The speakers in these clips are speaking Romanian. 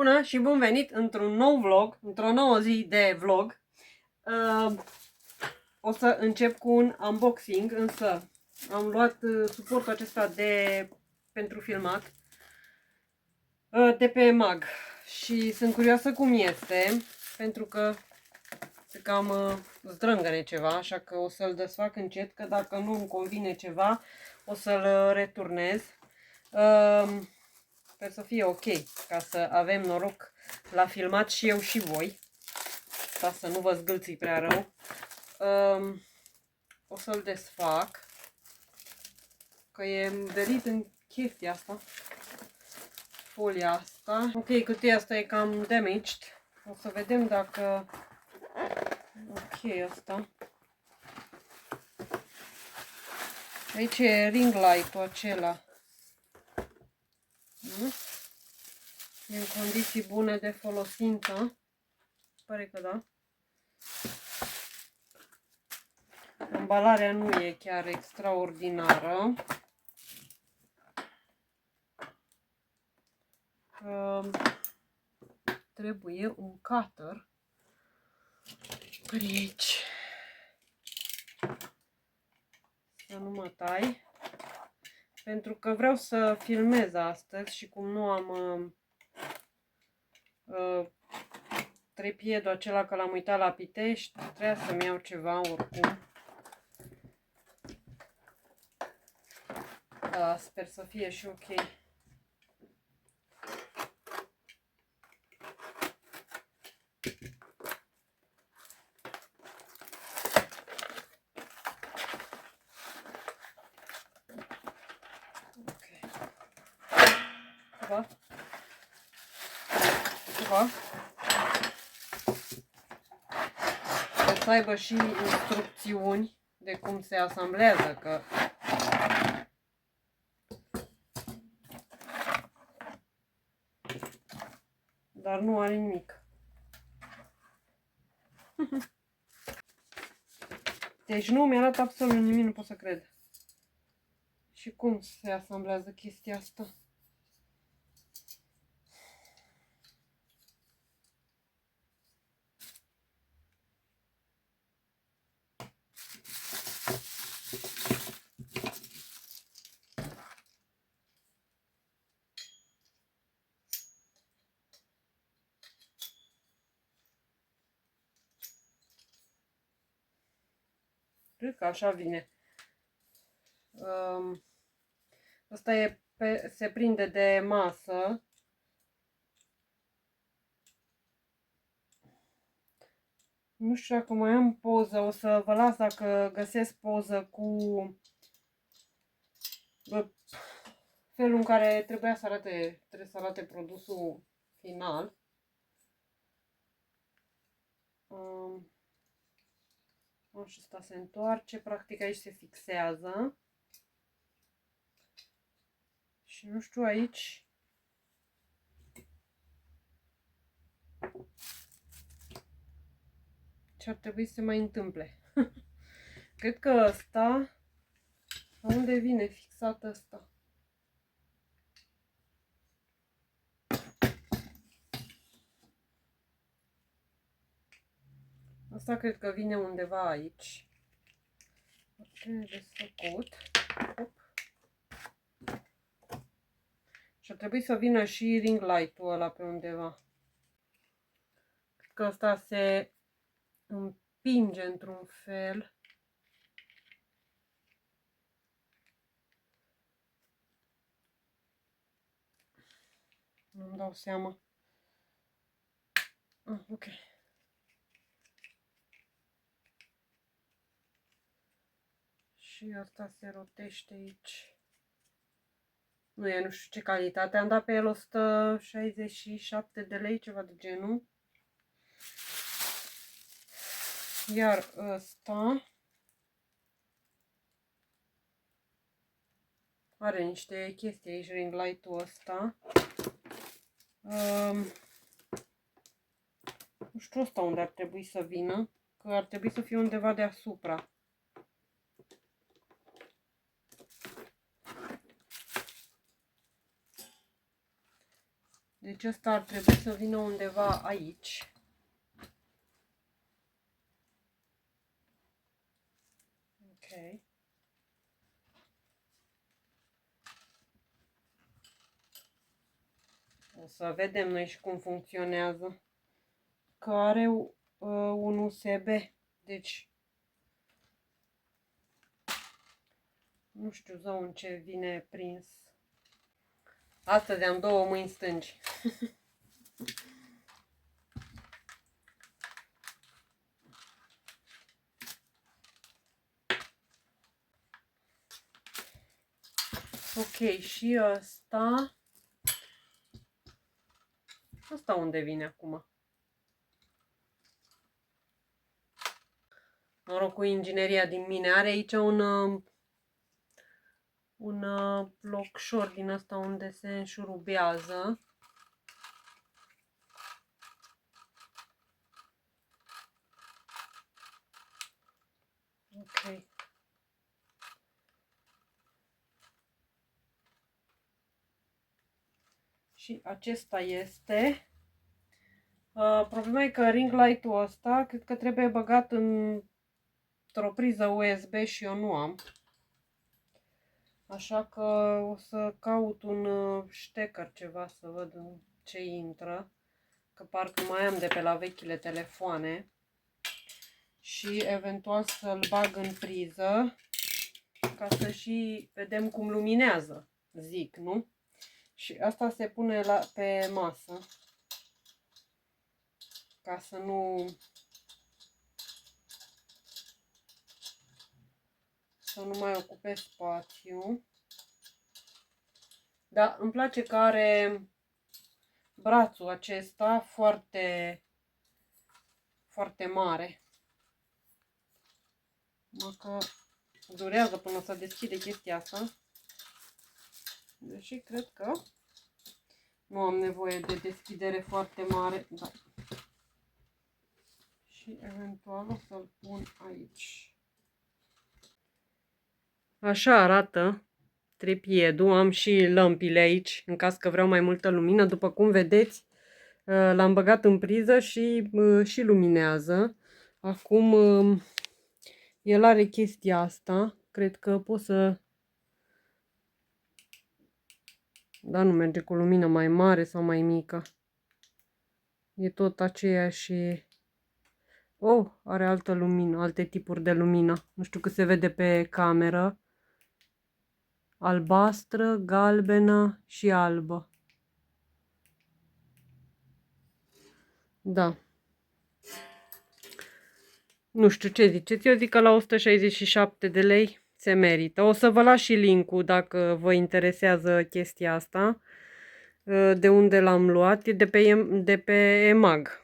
Bună și bun venit într-un nou vlog, într-o nouă zi de vlog. O să încep cu un unboxing, însă am luat suportul acesta pentru filmat de pe Mag și sunt curioasă cum este, pentru că se cam zdrângăne ceva, așa că o să-l desfac încet, că dacă nu îmi convine ceva, o să-l returnez. Sper să fie ok, ca să avem noroc la filmat și eu și voi. Ca să nu vă zgâlții prea rău. O să-l desfac, că e învelit în chestia asta. Folia asta. Ok, cutia asta e cam damaged. O să vedem dacă... Ok, asta. Aici e ring light-ul acela. E în condiții bune de folosință. Pare că da. Ambalarea nu e chiar extraordinară. Trebuie un cutter. Aici. Să nu mă tai. Pentru că vreau să filmez astăzi și cum nu am trepiedul acela, că l-am uitat la Pitești, trebuia să-mi iau ceva oricum. Da, sper să fie și ok. Ceva. Să aibă și instrucțiuni de cum se asamblează, că dar nu are nimic. Deci nu mi arată absolut nimic, nu pot să cred. Și cum se asamblează chestia asta? Cred că așa vine. Asta se prinde de masă. Nu știu dacă mai am poză, o să vă las dacă găsesc poză cu felul în care trebuie să arate produsul final. Așa, asta se întoarce, practic aici se fixează. Și nu știu aici ce ar trebui să se mai întâmple. Cred că ăsta, unde vine fixat ăsta? Asta cred că vine undeva aici. Trebuie desfăcut. Și ar trebui să vină și ring light-ul ăla pe undeva. Cred că asta se împinge într-un fel. Nu-mi dau seama. Ok. Și asta se rotește aici. Nu e, nu știu ce calitate. Am dat pe el 167 de lei, ceva de genul. Iar ăsta are niște chestii aici, ring light-ul ăsta. Nu știu ăsta unde ar trebui să vină, că ar trebui să fie undeva deasupra. Deci ăsta ar trebui să vină undeva aici. Ok. O să vedem noi și cum funcționează. Că are un USB. Deci nu știu zău în ce vine prins. Astăzi am două mâini stângi. Ok, și ăsta... Ăsta unde vine acum? Noroc cu ingineria din mine. Are aici un locșor din ăsta unde se înșurubează. Ok. Și acesta este. Problema e că ring light-ul ăsta cred că trebuie băgat într-o priză USB și eu nu am. Așa că o să caut un ștecker ceva să văd ce intră. Că parcă mai am de pe la vechile telefoane. Și eventual să-l bag în priză ca să și vedem cum luminează, zic, nu? Și asta se pune pe masă ca să nu mai ocupe spațiu. Dar îmi place că are brațul acesta foarte, foarte mare. Că durează până să deschide chestia asta. Deși cred că nu am nevoie de deschidere foarte mare. Da. Și eventual o să-l pun aici. Așa arată trepiedul. Am și lămpile aici în caz că vreau mai multă lumină. După cum vedeți, l-am băgat în priză și luminează. Acum el are chestia asta. Cred că pot să... Da, nu merge cu lumină mai mare sau mai mică. E tot aceeași... Oh, are altă lumină, alte tipuri de lumină. Nu știu cât se vede pe cameră. Albastră, galbenă și albă. Da. Nu știu ce ziceți. Eu zic că la 167 de lei se merită. O să vă las și link-ul dacă vă interesează chestia asta. De unde l-am luat. E de pe EMAG.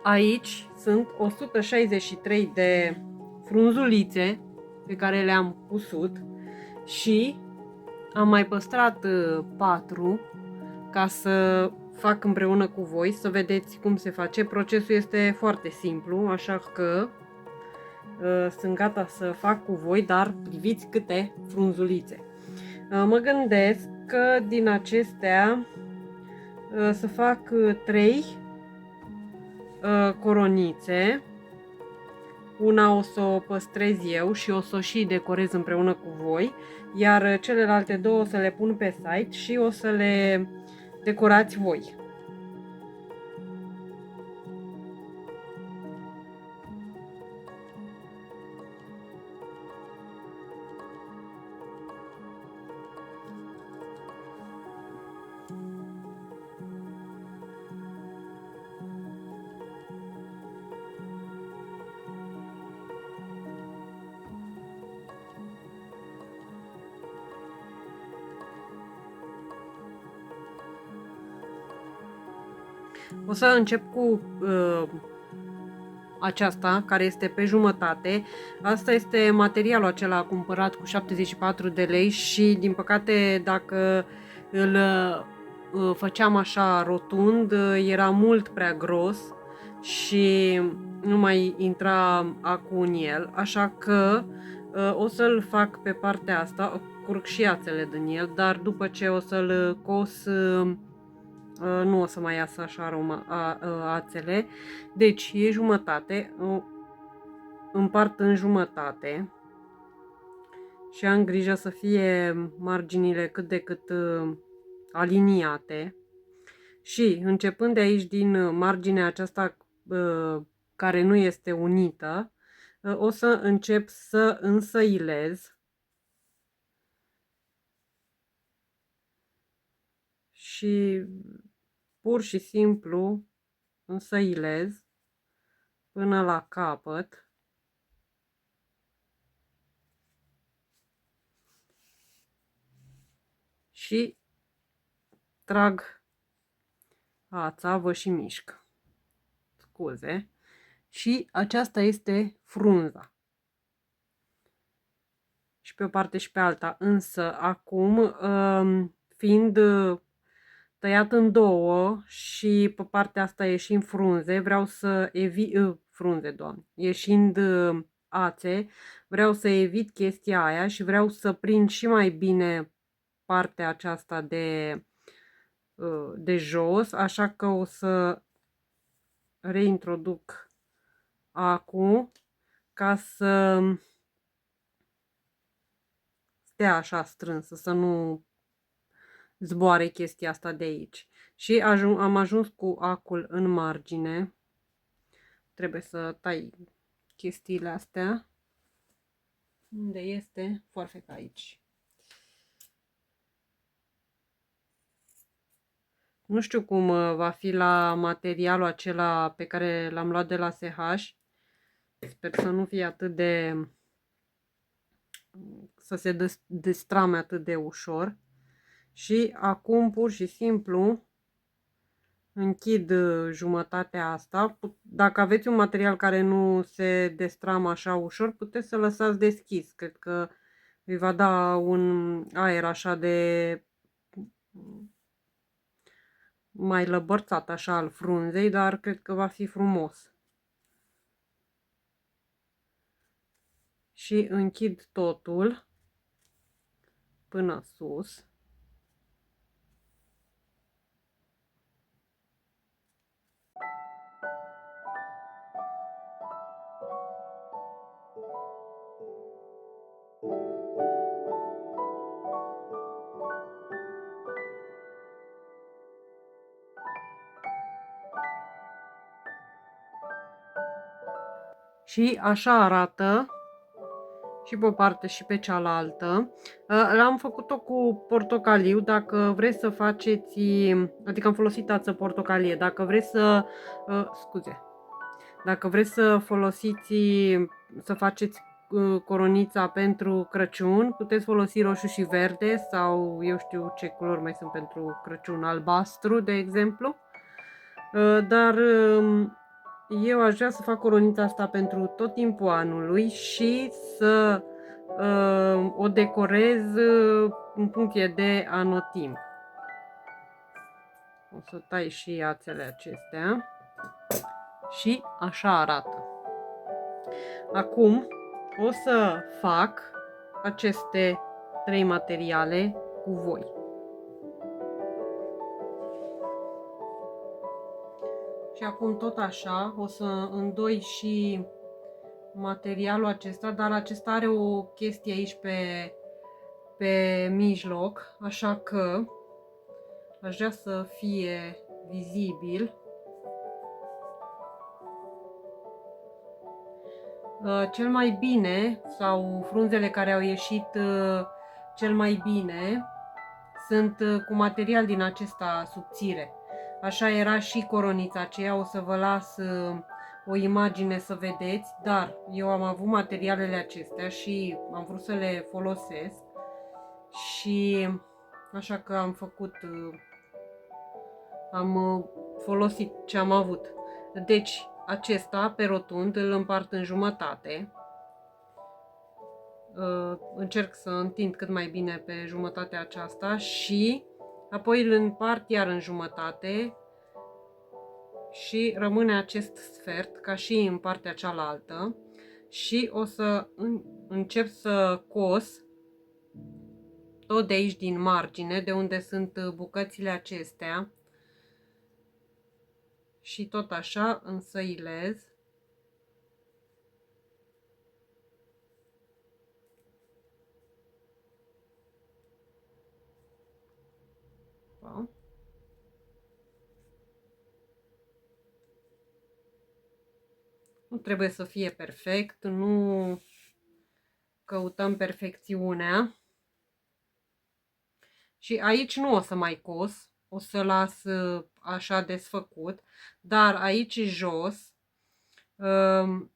Aici sunt 163 de frunzulițe pe care le-am cusut și am mai păstrat 4 ca să fac împreună cu voi, să vedeți cum se face. Procesul este foarte simplu, așa că sunt gata să fac cu voi, dar priviți câte frunzulițe. Mă gândesc că din acestea să fac 3 coronițe Una o să o păstrez eu și o să o și decorez împreună cu voi, iar celelalte două o să le pun pe site și o să le decorați voi. O să încep cu aceasta, care este pe jumătate. Asta este materialul acela cumpărat cu 74 de lei și, din păcate, dacă îl făceam așa rotund, era mult prea gros și nu mai intra acul în el, așa că o să-l fac pe partea asta, curg și ațele din el, dar după ce o să-l cos, nu o să mai iasă așa ațele. Deci e jumătate, împart în jumătate și am grijă să fie marginile cât de cât aliniate. Și începând de aici, din marginea aceasta care nu este unită, o să încep să însăilez și pur și simplu însăilez până la capăt. Și trag ața, vă și mișc. Scuze. Și aceasta este frunza. Și pe o parte și pe alta. Însă acum, fiind tăiat în două și pe partea asta ieșind frunze, vreau să evit frunze, doamne, ieșind ațe, vreau să evit chestia aia și vreau să prind și mai bine partea aceasta de jos, așa că o să reintroduc acum ca să stea așa strânsă, să nu zboare chestia asta de aici. Și am ajuns cu acul în margine. Trebuie să tai chestiile astea. Unde este? Foarfeca aici. Nu știu cum va fi la materialul acela pe care l-am luat de la SH. Sper să nu fie atât de... să se destrame atât de ușor. Și acum pur și simplu închid jumătatea asta. Dacă aveți un material care nu se destramă așa ușor, puteți să lăsați deschis. Cred că îi va da un aer așa de mai lăbărțat așa al frunzei, dar cred că va fi frumos. Și închid totul până sus. Și așa arată și pe o parte și pe cealaltă. L-am făcut-o cu portocaliu. Dacă vreți să faceți, adică am folosit ață portocalie, dacă vreți să, scuze, dacă vreți să folosiți, să faceți coronița pentru Crăciun, puteți folosi roșu și verde sau eu știu ce culori mai sunt pentru Crăciun, albastru de exemplu. Dar eu aș vrea să fac coronița asta pentru tot timpul anului și să o decorez în funcție de anotimp. O să tai și ațele acestea și așa arată. Acum o să fac aceste 3 materiale cu voi. Și acum tot așa o să îndoi și materialul acesta, dar acesta are o chestie aici pe mijloc, așa că aș vrea să fie vizibil. Cel mai bine, sau frunzele care au ieșit cel mai bine, sunt cu material din acesta subțire. Așa era și coronița aceea, o să vă las o imagine să vedeți, dar eu am avut materialele acestea și am vrut să le folosesc și așa că am făcut, am folosit ce am avut. Deci acesta pe rotund îl împart în jumătate. Încerc să întind cât mai bine pe jumătatea aceasta și apoi îl împart iar în jumătate și rămâne acest sfert ca și în partea cealaltă și o să încep să cos tot de aici din margine, de unde sunt bucățile acestea și tot așa însăilez. Nu trebuie să fie perfect, nu căutăm perfecțiunea. Și aici nu o să mai cos, o să las așa desfăcut, dar aici jos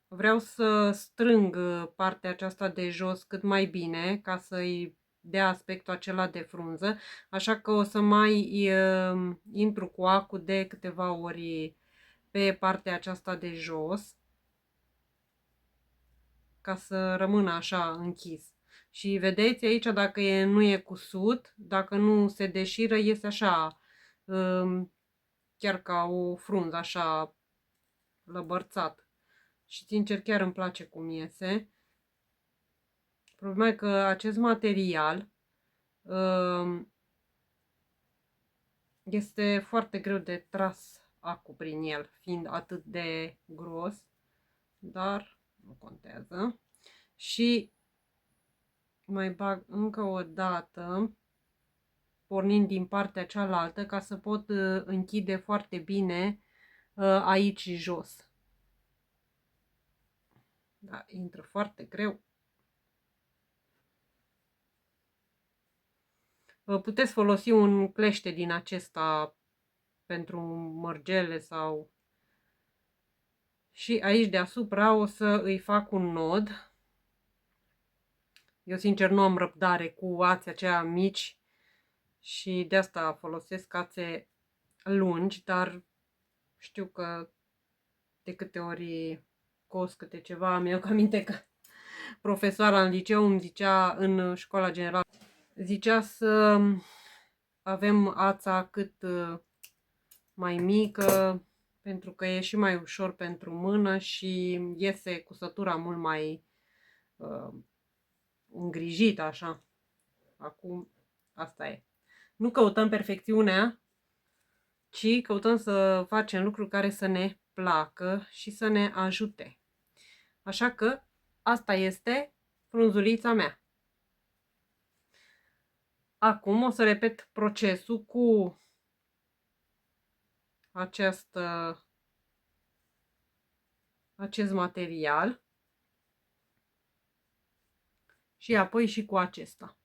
vreau să strâng partea aceasta de jos cât mai bine ca să-i dea aspectul acela de frunză, așa că o să mai intru cu acu de câteva ori pe partea aceasta de jos ca să rămână așa închis. Și vedeți aici, dacă nu e cusut, dacă nu se deșiră, iese așa, chiar ca o frunză, așa lăbărțat. Și sincer chiar îmi place cum iese. Problema e că acest material este foarte greu de tras acu prin el, fiind atât de gros, dar nu contează. Și mai bag încă o dată, pornind din partea cealaltă, ca să pot închide foarte bine aici jos. Da, intră foarte greu. Puteți folosi un clește din acesta pentru mărgele sau... Și aici deasupra o să îi fac un nod. Eu sincer nu am răbdare cu ați aceia mici și de asta folosesc ațe lungi, dar știu că de câte ori cos câte ceva, mi-au aminte că profesoara în liceu îmi zicea, în școala generală, zicea să avem ața cât mai mică, pentru că e și mai ușor pentru mână și iese cusătura mult mai îngrijită așa. Acum asta e. Nu căutăm perfecțiunea, ci căutăm să facem lucruri care să ne placă și să ne ajute. Așa că asta este frunzulița mea. Acum o să repet procesul cu acest material și apoi și cu acesta.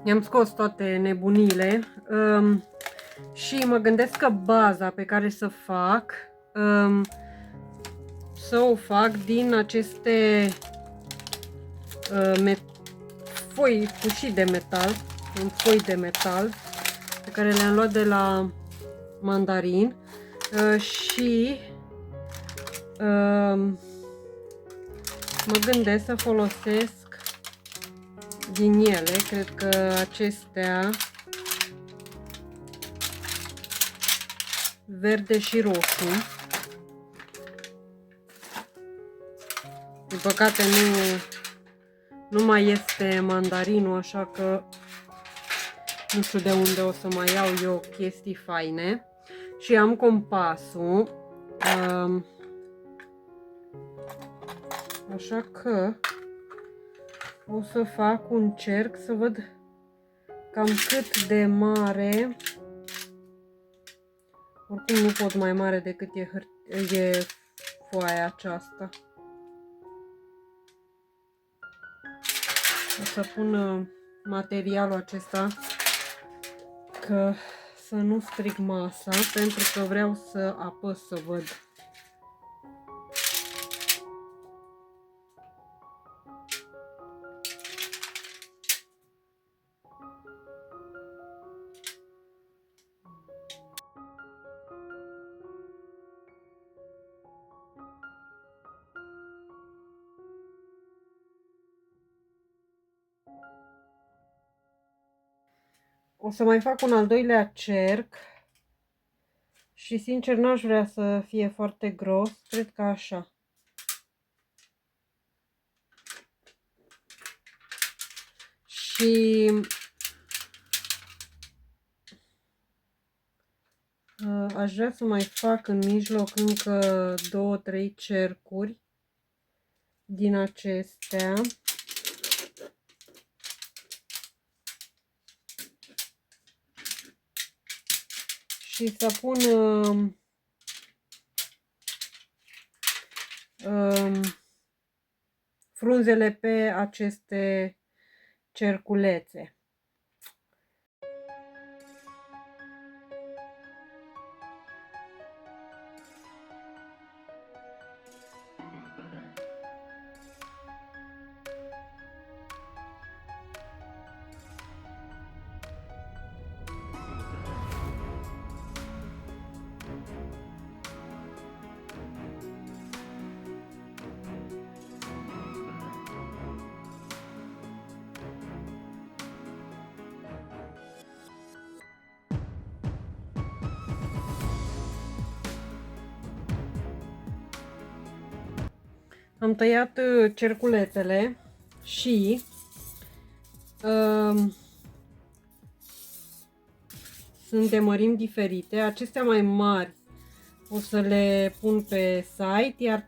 I-am scos toate nebunile și mă gândesc că baza pe care să fac, să o fac din aceste foi, cușii de metal, foi de metal, pe care le-am luat de la Mandarin și mă gândesc să folosesc din ele, cred că acestea verde și roșu. Din păcate nu mai este mandarinul, așa că nu știu de unde o să mai iau eu chestii faine. Și am compasul, așa că o să fac un cerc să văd cam cât de mare. Oricum nu pot mai mare decât e foaia aceasta. O să pun materialul acesta că să nu stric masa, pentru că vreau să apăs să văd. O să mai fac un al doilea cerc și sincer n-aș vrea să fie foarte gros, cred că așa. Și aș vrea să mai fac în mijloc încă 2-3 cercuri din acestea. Și să pun frunzele pe aceste cerculețe. Am tăiat cerculețele și sunt de mărimi diferite. Acestea mai mari o să le pun pe site, iar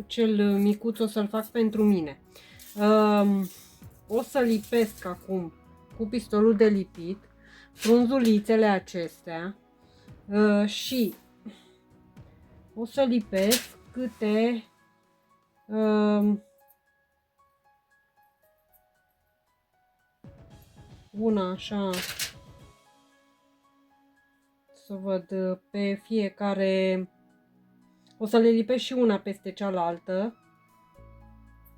cel micuț o să-l fac pentru mine. O să lipesc acum cu pistolul de lipit frunzulițele acestea și o să lipesc câte una așa, să văd pe fiecare, o să le lipesc și una peste cealaltă,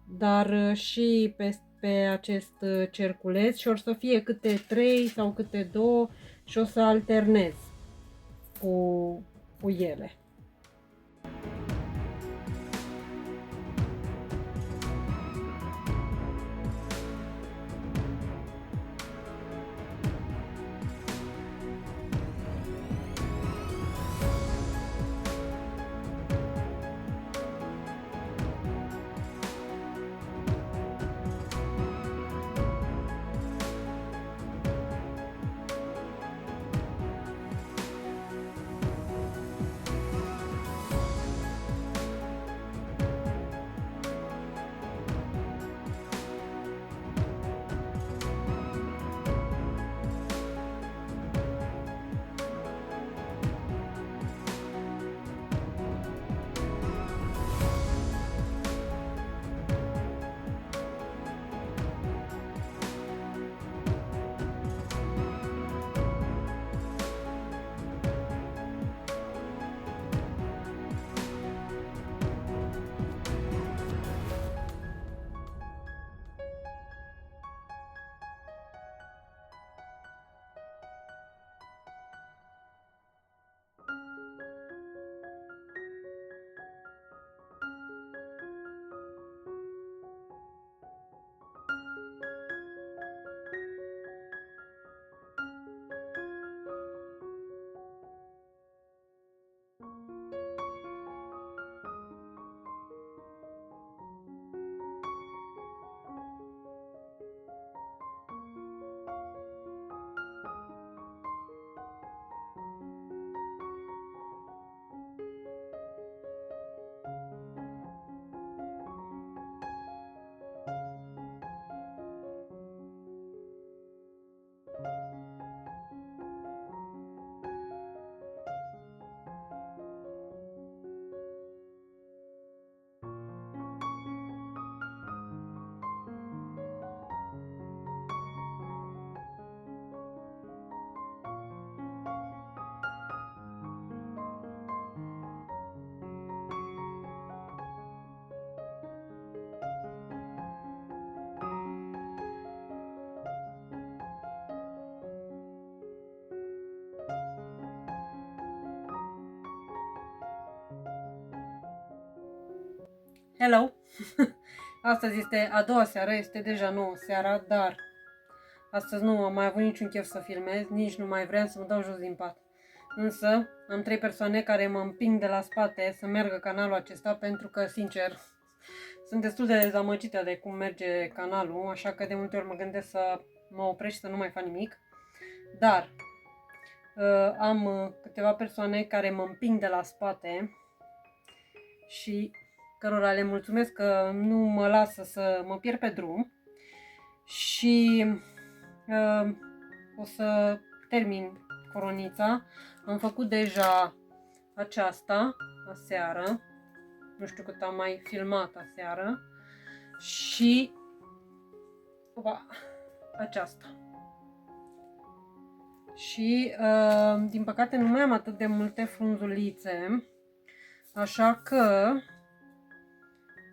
dar și pe acest cerculeț și or să fie câte 3 sau câte 2 și o să alternez cu ele. Hello! Astăzi este a doua seară, este deja 9 seara, dar astăzi nu am mai avut niciun chef să filmez, nici nu mai vreau să mă dau jos din pat. Însă am 3 persoane care mă împing de la spate să meargă canalul acesta pentru că, sincer, sunt destul de dezamăgită de cum merge canalul, așa că de multe ori mă gândesc să mă opresc și să nu mai fac nimic. Dar am câteva persoane care mă împing de la spate și cărora le mulțumesc că nu mă lasă să mă pierd pe drum și o să termin coronița. Am făcut deja aceasta aseară, nu știu cât am mai filmat aseară, și aceasta. Și din păcate nu mai am atât de multe frunzulițe, așa că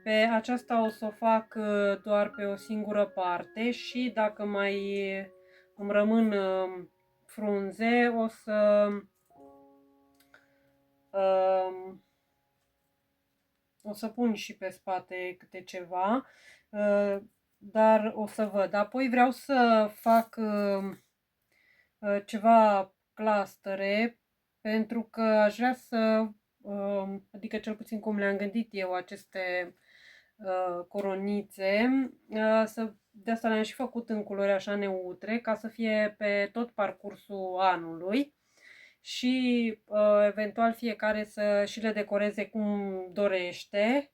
pe aceasta o să o fac doar pe o singură parte și dacă mai îmi rămân frunze, o să pun și pe spate câte ceva, dar o să văd. Apoi vreau să fac ceva clustere, pentru că aș vrea să, adică cel puțin cum le-am gândit eu aceste coronițe, de asta le-am și făcut în culori așa neutre, ca să fie pe tot parcursul anului și eventual fiecare să și le decoreze cum dorește.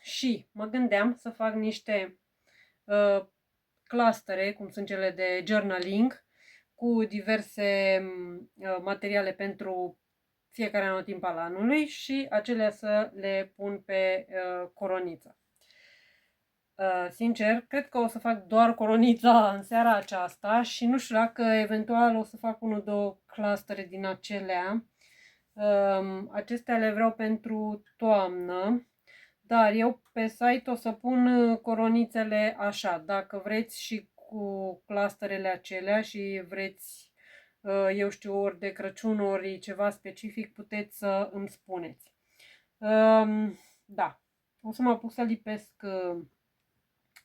Și mă gândeam să fac niște clustere, cum sunt cele de journaling, cu diverse materiale pentru fiecare anotimp al anului și acelea să le pun pe coroniță. Sincer, cred că o să fac doar coronița în seara aceasta și nu știu dacă eventual o să fac 1-2 clustere din acelea. Acestea le vreau pentru toamnă, dar eu pe site o să pun coronițele așa. Dacă vreți și cu clusterele acelea și vreți, eu știu, ori de Crăciun, ori ceva specific, puteți să îmi spuneți. Da, o să mă apuc să lipesc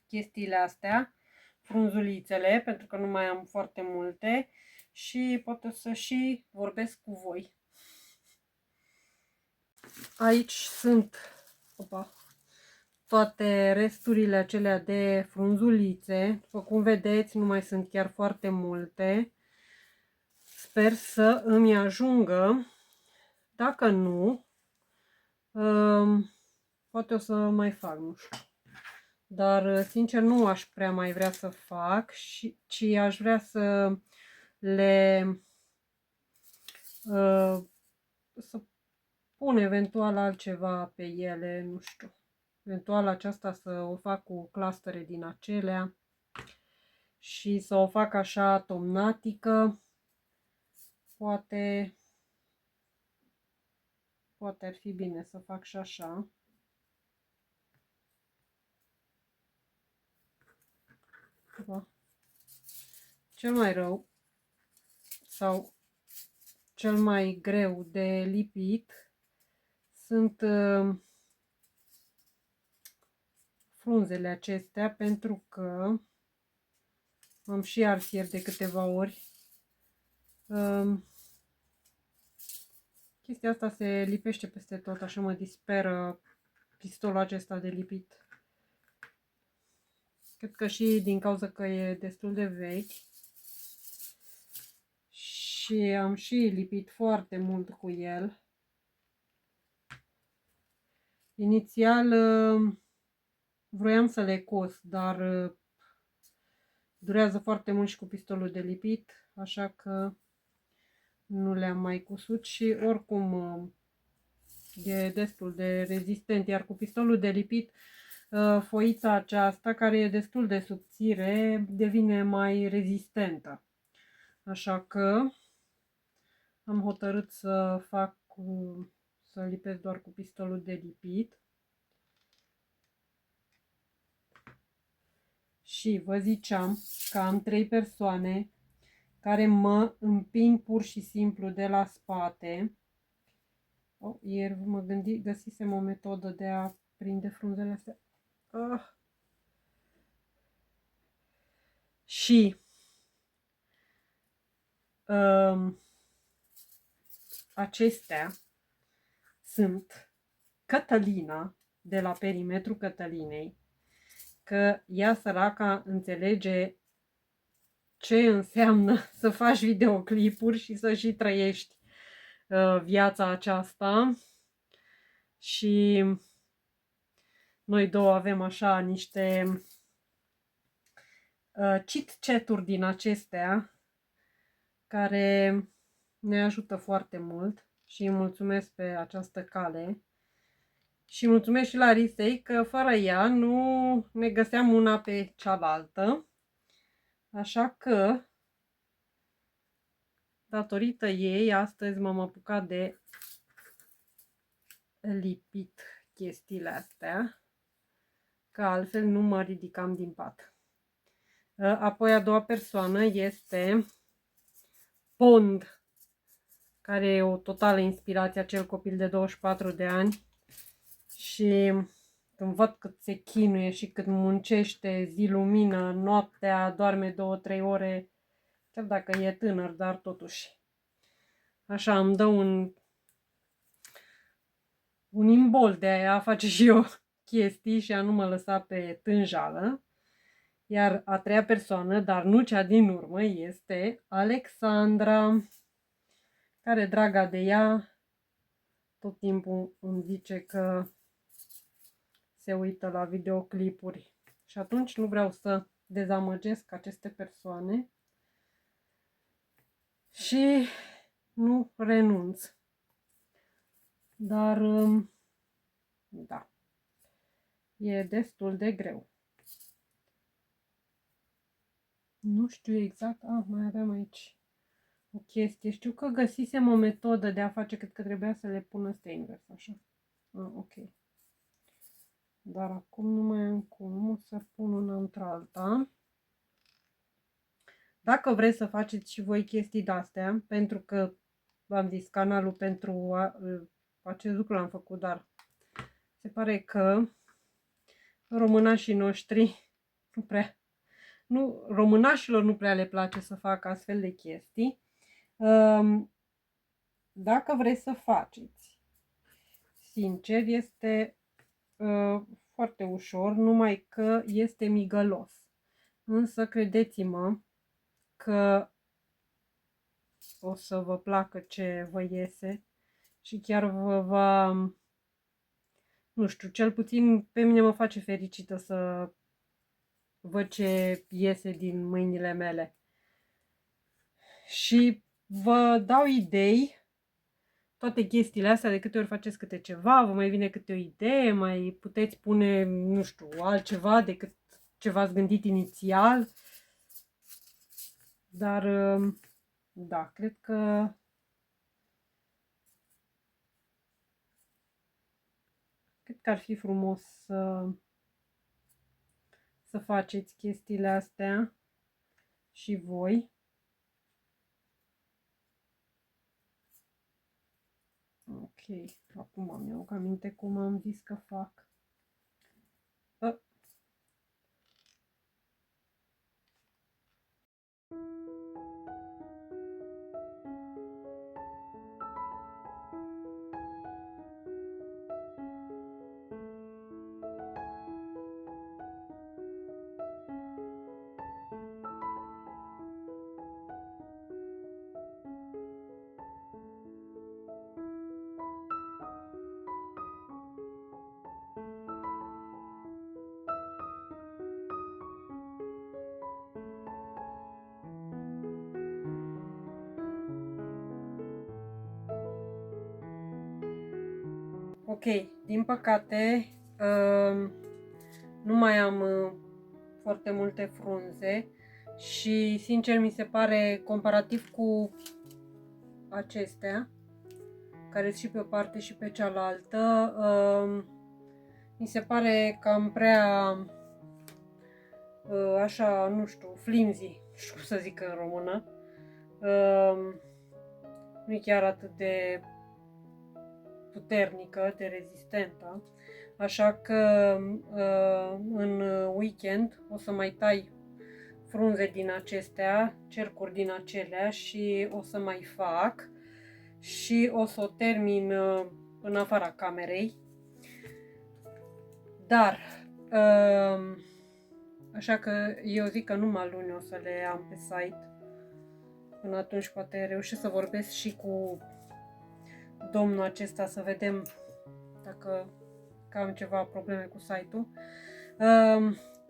chestiile astea, frunzulițele, pentru că nu mai am foarte multe și pot să și vorbesc cu voi. Aici sunt toate resturile acelea de frunzulițe. După cum vedeți, nu mai sunt chiar foarte multe. Sper să îmi ajungă. Dacă nu, poate o să mai fac, nu știu. Dar, sincer, nu aș prea mai vrea să fac, ci aș vrea să le să pun eventual altceva pe ele, nu știu. Eventual aceasta să o fac cu clustere din acelea și să o fac așa tomnatică. Poate ar fi bine să fac și așa. Da. Cel mai rău sau cel mai greu de lipit sunt frunzele acestea, pentru că am și arsier de câteva ori. Chestia asta se lipește peste tot, așa mă disperă pistolul acesta de lipit. Cred că și din cauza că e destul de vechi și am și lipit foarte mult cu el. Inițial vroiam să le cos, dar durează foarte mult și cu pistolul de lipit, așa că nu le-am mai cusut și oricum e destul de rezistent, iar cu pistolul de lipit foița aceasta, care e destul de subțire, devine mai rezistentă. Așa că am hotărât să fac să lipesc doar cu pistolul de lipit. Și vă ziceam că am 3 persoane care mă împing pur și simplu de la spate. Ieri găsisem o metodă de a prinde frunzele astea. Și acestea sunt Cătălina de la Perimetru Cătălinei, că ea săraca înțelege ce înseamnă să faci videoclipuri și să și trăiești viața aceasta. Și noi două avem așa niște chit-chat-uri din acestea care ne ajută foarte mult și îi mulțumesc pe această cale. Și mulțumesc și Larisei că fără ea nu ne găseam una pe cealaltă. Așa că, datorită ei, astăzi m-am apucat de lipit chestiile astea, că altfel nu mă ridicam din pat. Apoi a doua persoană este Pond, care e o totală inspirație, acel copil de 24 de ani. Și când văd cât se chinuie și cât muncește, zi lumină, noaptea, doarme 2-3 ore, chiar dacă e tânăr, dar totuși. Așa îmi dă un imbol de a face și eu chestii și a nu mă lăsa pe tânjală. Iar a treia persoană, dar nu cea din urmă, este Alexandra, care, draga de ea, tot timpul îmi zice că se uită la videoclipuri. Și atunci nu vreau să dezamăgesc aceste persoane și nu renunț. Dar, da, e destul de greu. Nu știu exact, mai aveam aici o chestie. Știu că găsisem o metodă de a face, cred că trebuia să le pun astea invers, așa. Ok. Dar acum nu mai am cum, o să pun una într-alta. Dacă vreți să faceți și voi chestii de-astea, pentru că v-am zis, canalul pentru acest lucru l-am făcut, dar se pare că românașii noștri românașilor nu prea le place să facă astfel de chestii. Dacă vreți să faceți, sincer, este foarte ușor, numai că este migălos. Însă, credeți-mă că o să vă placă ce vă iese și chiar vă va, nu știu, cel puțin pe mine mă face fericită să văd ce iese din mâinile mele. Și vă dau idei, toate chestiile astea, de câte ori faceți câte ceva, vă mai vine câte o idee, mai puteți pune, nu știu, altceva decât ce v-ați gândit inițial. Dar, da, cred că ar fi frumos să faceți chestiile astea și voi. Ok, acum am eu aminte cum am zis că fac. Ok, din păcate nu mai am foarte multe frunze și sincer mi se pare, comparativ cu acestea, care sunt și pe o parte și pe cealaltă, mi se pare cam prea așa, nu știu, flimsy, nu știu cum să zic în română. Nu e chiar atât de puternică, de rezistentă. Așa că în weekend o să mai tai frunze din acestea, cercuri din acelea și o să mai fac și o să o termin în afara camerei. Dar, așa că eu zic că numai luni o să le am pe site. Până atunci poate reușesc să vorbesc și cu domnul acesta să vedem dacă am ceva probleme cu site-ul.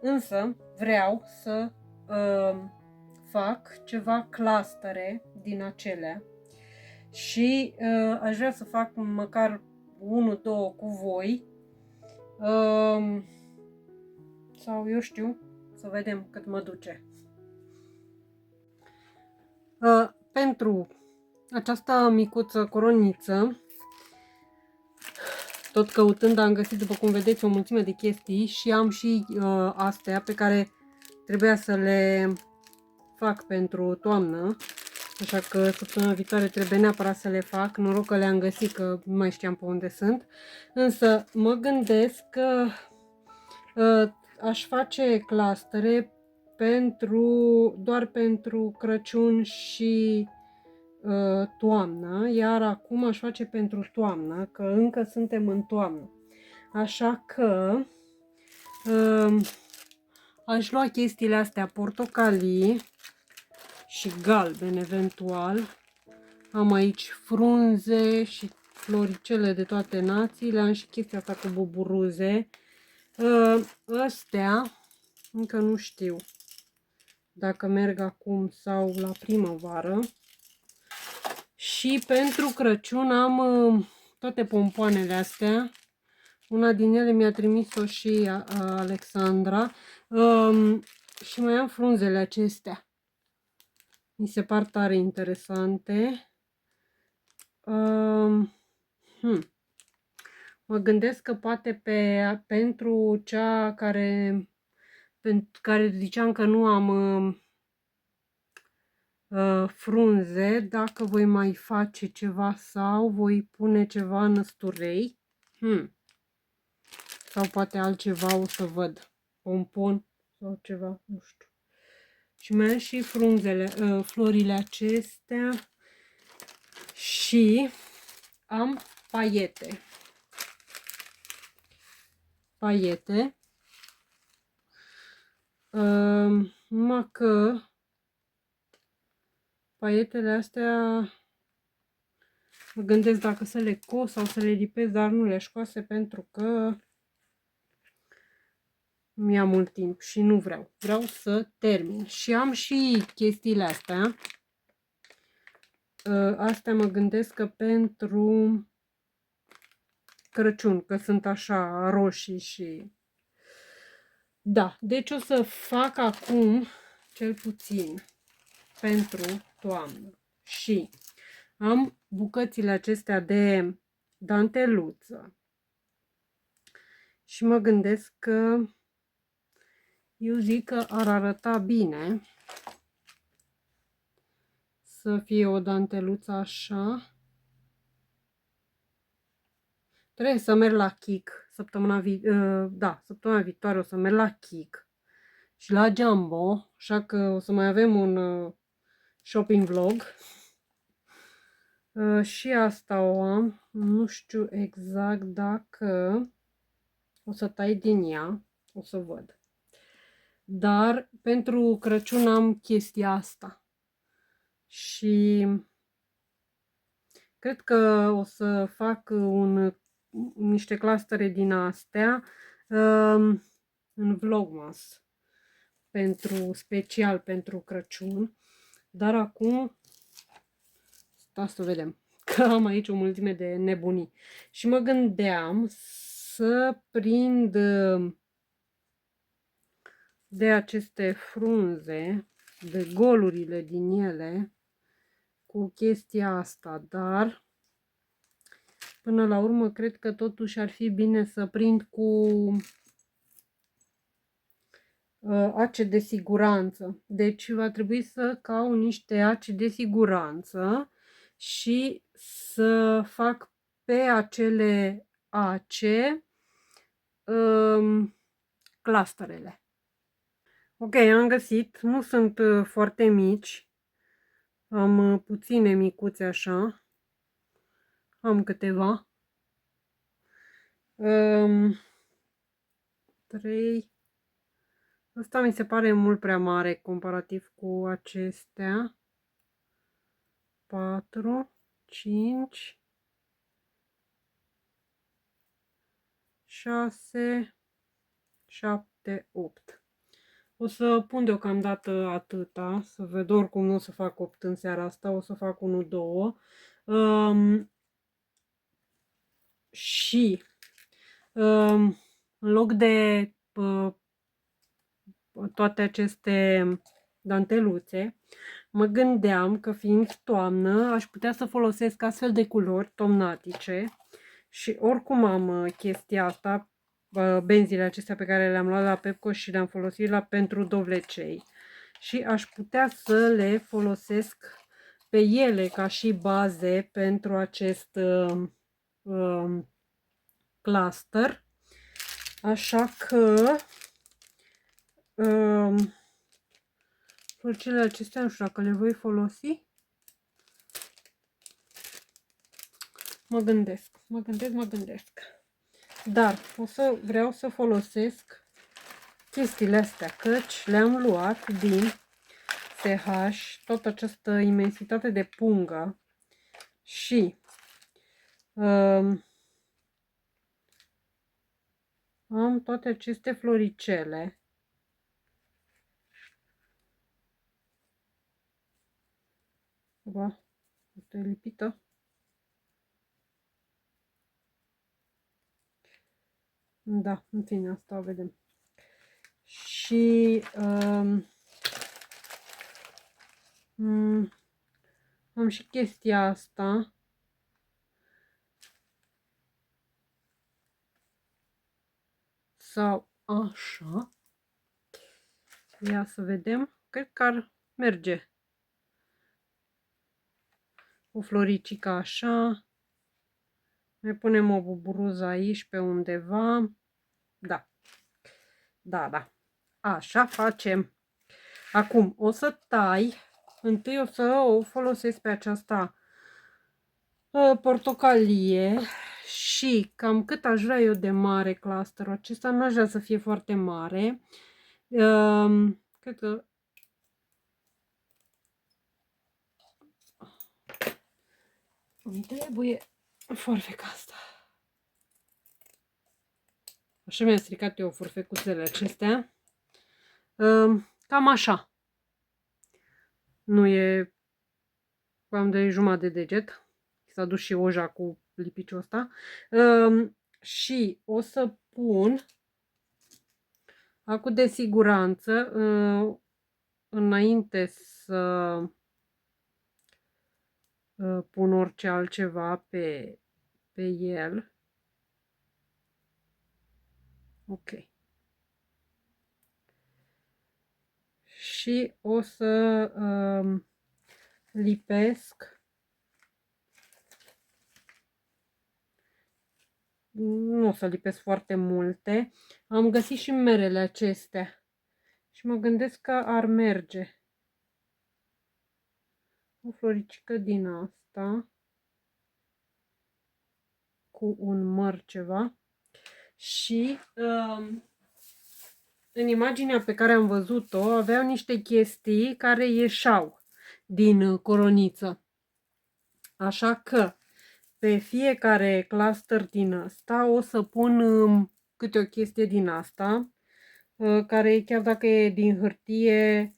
Însă vreau să fac ceva clustere din acelea și aș vrea să fac măcar 1-2 cu voi sau eu știu, să vedem cât mă duce. Pentru această micuță coroniță, tot căutând, am găsit, după cum vedeți, o mulțime de chestii și am și astea pe care trebuia să le fac pentru toamnă. Așa că săptămâna viitoare trebuie neapărat să le fac. Noroc că le-am găsit, că nu mai știam pe unde sunt. Însă mă gândesc că aș face clustere doar pentru Crăciun și toamnă, iar acum aș face pentru toamnă, că încă suntem în toamnă. Așa că aș lua chestiile astea portocalii și galben eventual. Am aici frunze și floricele de toate națiile, am și chestia asta cu buburuze. Astea încă nu știu dacă merg acum sau la primăvară. Și pentru Crăciun am toate pompoanele astea. Una din ele mi-a trimis-o și Alexandra. Și mai am frunzele acestea. Mi se par tare interesante. Mă gândesc că poate pentru cea care ziceam că nu am frunze, dacă voi mai face ceva sau voi pune ceva în usturei. Sau poate altceva, o să văd. Pompon sau ceva, nu știu. Și mai am și frunzele, florile acestea. Și am paiete. Numai că paietele astea mă gândesc dacă să le cos sau să le lipesc, dar nu le scoase pentru că mi-a mult timp și nu vreau. Vreau să termin. Și am și chestiile astea. Astea mă gândesc că pentru Crăciun, că sunt așa roșii și... Da, deci o să fac acum cel puțin pentru toamnă. Și am bucățile acestea de danteluță. Și mă gândesc că eu zic că ar arăta bine să fie o danteluță așa. Trebuie să merg la Kik săptămâna viitoare o să merg la Kik și la Jumbo, așa că o să mai avem un shopping vlog. Și asta o am, nu știu exact dacă o să tai din ea, o să văd. Dar pentru Crăciun am chestia asta. Și cred că o să fac niște clustere din astea în Vlogmas special pentru Crăciun. Dar acum stați să vedem că am aici o mulțime de nebunii. Și mă gândeam să prind de aceste frunze, de golurile din ele, cu chestia asta, dar până la urmă cred că totuși ar fi bine să prind cu ace de siguranță. Deci va trebui să caut niște ace de siguranță și să fac pe acele ace clusterele. Ok, am găsit, nu sunt foarte mici, am puține micuțe așa, am câteva. 3. Asta mi se pare mult prea mare comparativ cu acestea. 4, 5, 6, 7, 8. O să pun deocamdată atâta, să ved, oricum nu o să fac 8 în seara asta, o să fac 1, 2. Și în loc de toate aceste danteluțe, mă gândeam că fiind toamnă aș putea să folosesc astfel de culori tomnatice și oricum am chestia asta, benzile acestea pe care le-am luat la Pepco și le-am folosit pentru dovlecei și aș putea să le folosesc pe ele ca și baze pentru acest cluster, așa că floricele acestea nu știu dacă le voi folosi. Mă gândesc. Dar vreau să folosesc chestiile astea, căci le-am luat din SH, tot această imensitate de pungă și am toate aceste floricele. Ba, este lipită. Da, în fine, asta o vedem. Și am și chestia asta. Sau așa. Ia să vedem. Cred că ar merge. O floricică așa. Mai punem o buburuză aici pe undeva. Da. Da. Așa facem. Acum o să tai. Întâi o să o folosesc pe aceasta portocalie și cam cât aș vrea eu de mare clusterul acesta, n-aș vrea să fie foarte mare. Cred că îmi trebuie foarfeca asta. Așa mi-a stricat eu forfecuțele acestea. Cam așa. Nu e cam de jumătate de deget. S-a dus și oja cu lipiciul ăsta. Și o să pun acum de siguranță înainte să pun orice altceva pe el. Ok. Și o să lipesc. Nu o să lipesc foarte multe. Am găsit și merele acestea. Și mă gândesc că ar merge. O floricică din asta. Cu un măr ceva. Și în imaginea pe care am văzut-o aveau niște chestii care ieșau din coroniță. Așa că pe fiecare cluster din asta o să pun câte o chestie din asta, care chiar dacă e din hârtie,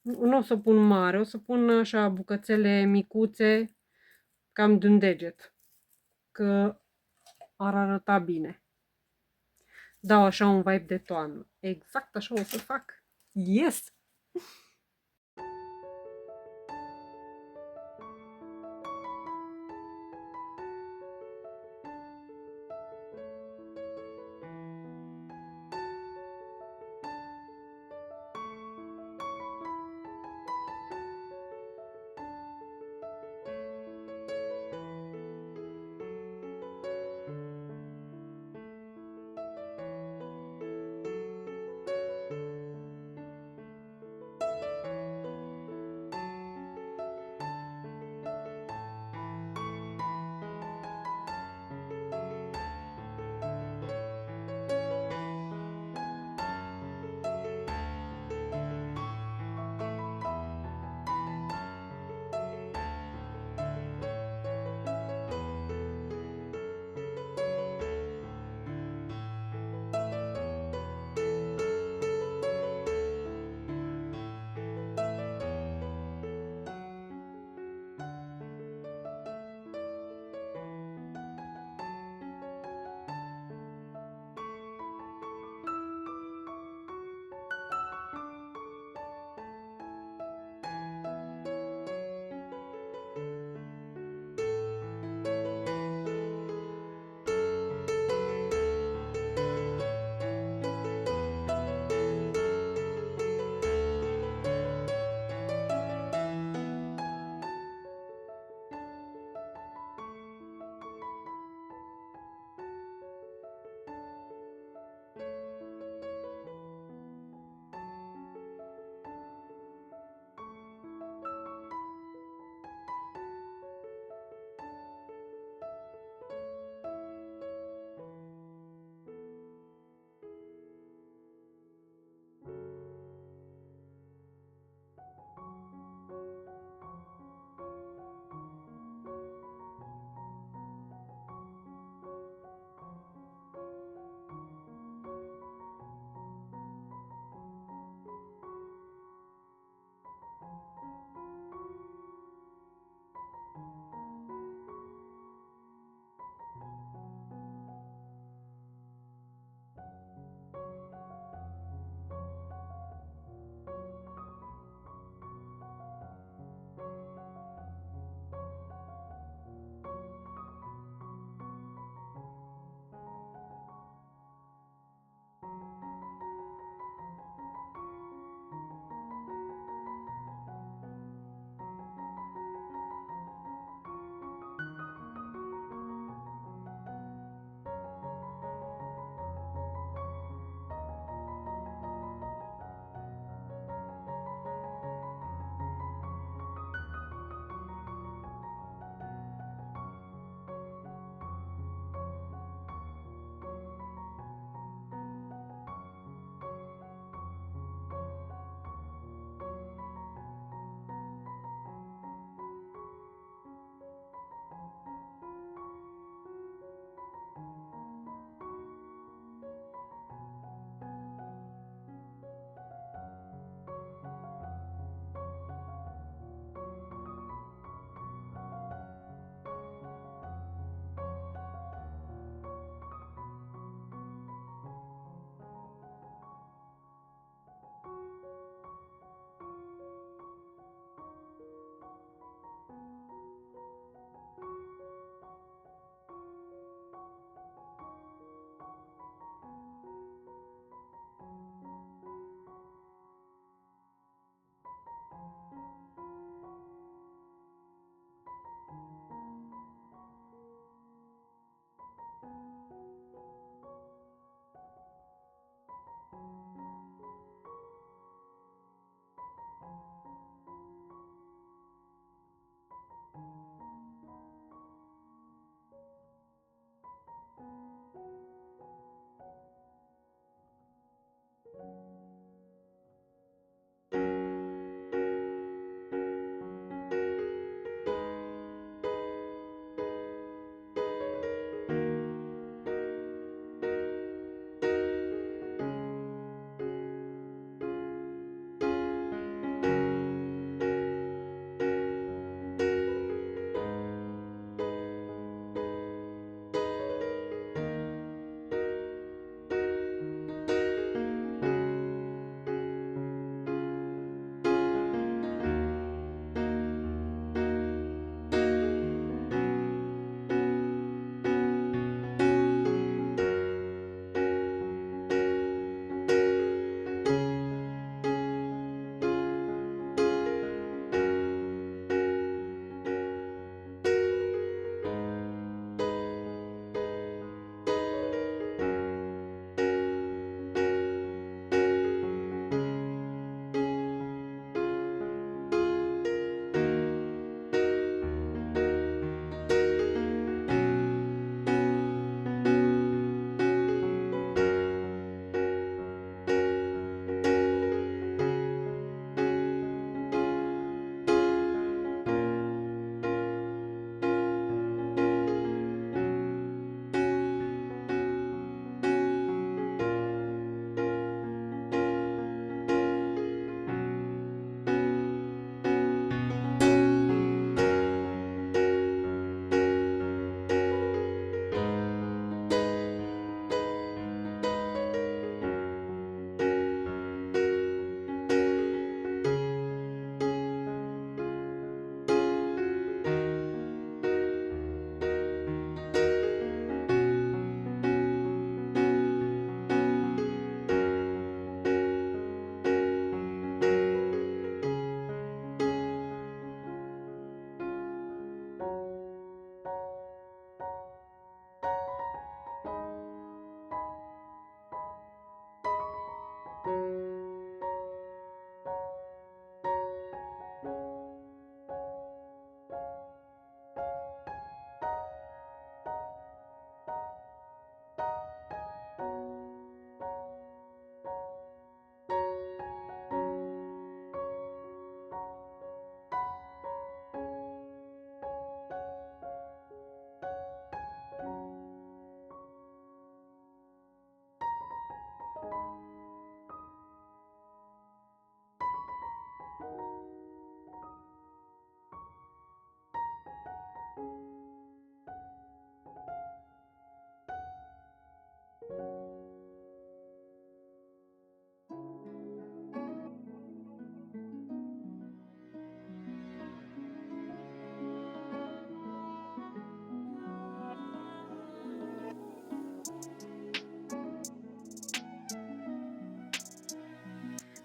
nu o să pun mare, o să pun așa bucățele micuțe, cam de un deget, că ar arăta bine. Dau așa un vibe de toamnă. Exact așa o să fac. Yes!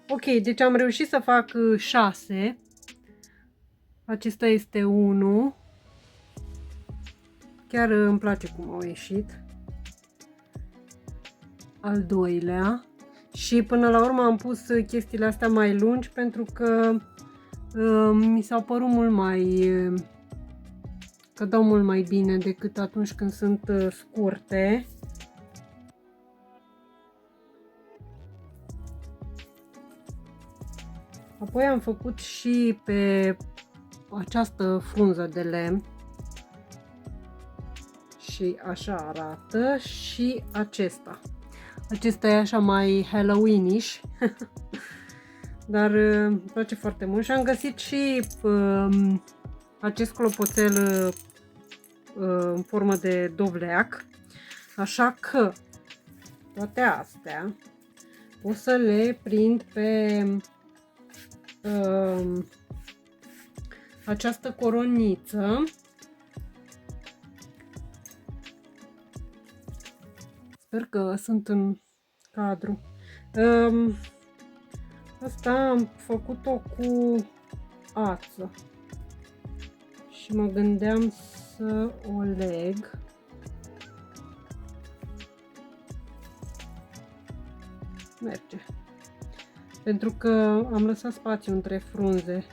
Ok, deci am reușit să fac 6. Acesta este 1. Chiar îmi place cum au ieșit. Al doilea. Și până la urmă am pus chestiile astea mai lungi pentru că mi s-au părut mult mai... că dau mult mai bine decât atunci când sunt scurte. Apoi am făcut și pe această frunză de lemn. Și așa arată și acesta. Acesta e așa mai Halloween-ish. Dar îmi place foarte mult. Și am găsit și acest clopoțel în formă de dovleac. Așa că toate astea o să le prind pe această coroniță. Sper că sunt în cadru. Asta am făcut-o cu ață și mă gândeam să o leg. Merge. Pentru că am lăsat spațiu între frunze.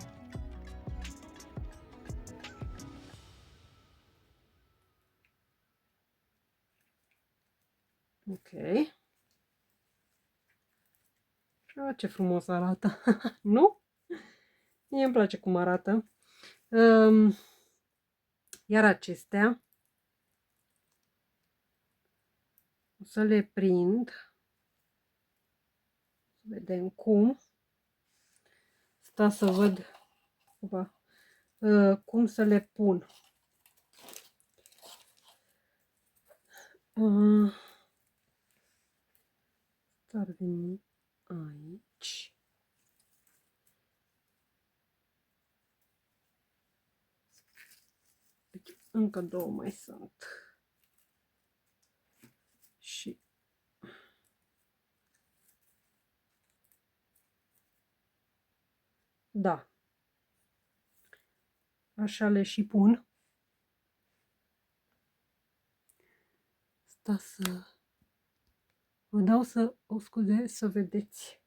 Ok. Ce frumos arată! Nu? Mie îmi place cum arată. Iar acestea o să le prind. Să vedem cum. Sta să văd cum să le pun. Ar veni aici. Deci încă două mai sunt. Și da. Așa le și pun. Sta să vă dau o scuze să vedeți.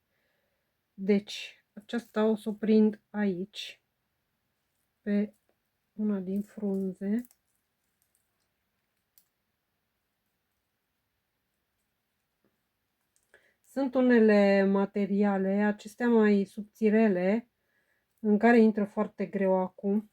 Deci, aceasta o să o prind aici, pe una din frunze. Sunt unele materiale, acestea mai subțirele, în care intră foarte greu acum.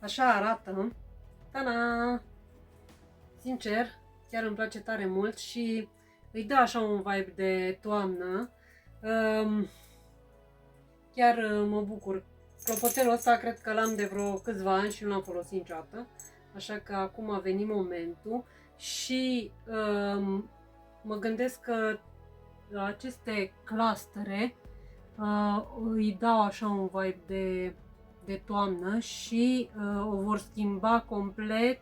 Așa arată. Ta-da! Sincer, chiar îmi place tare mult și îi dă așa un vibe de toamnă. Chiar mă bucur. Clopoțelul ăsta cred că l-am de vreo câțiva ani și nu l-am folosit niciodată. Așa că acum a venit momentul și mă gândesc că aceste clustere îi dau așa un vibe de toamnă și o vor schimba complet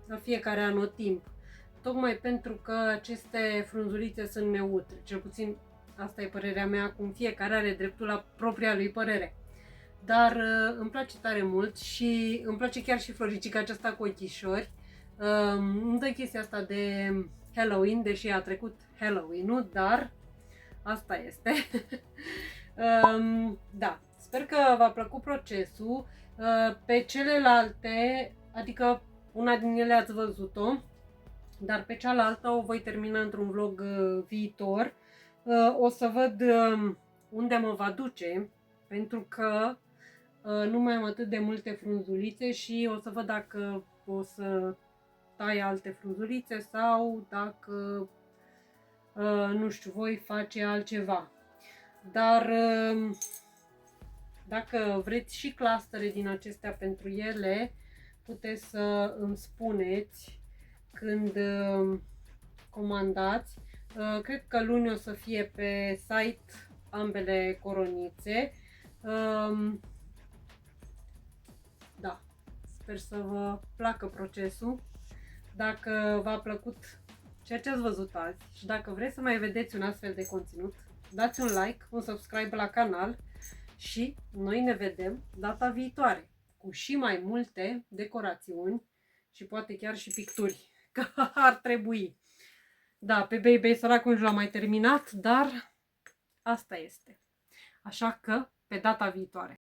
la fiecare anotimp. Tocmai pentru că aceste frunzulițe sunt neutre, cel puțin asta e părerea mea, cum fiecare are dreptul la propria lui părere. Dar îmi place tare mult și îmi place chiar și floricica aceasta cu ochișori. Îmi dă chestia asta de Halloween, deși a trecut Halloween-ul, dar asta este. Da, sper că v-a plăcut procesul. Pe celelalte, adică una din ele ați văzut-o, dar pe cealaltă o voi termina într-un vlog viitor. O să văd unde mă va duce, pentru că nu mai am atât de multe frunzulițe și o să văd dacă o să tai alte frunzulițe sau dacă, nu știu, voi face altceva. Dar dacă vreți și clustere din acestea pentru ele, puteți să îmi spuneți când comandați. Cred că luni o să fie pe site ambele coronițe. Da, sper să vă placă procesul. Dacă v-a plăcut ceea ce ați văzut azi și dacă vreți să mai vedeți un astfel de conținut, dați un like, un subscribe la canal și noi ne vedem data viitoare cu și mai multe decorațiuni și poate chiar și picturi, că ar trebui. Da, pe Baby săracul nu l-am mai terminat, dar asta este. Așa că pe data viitoare.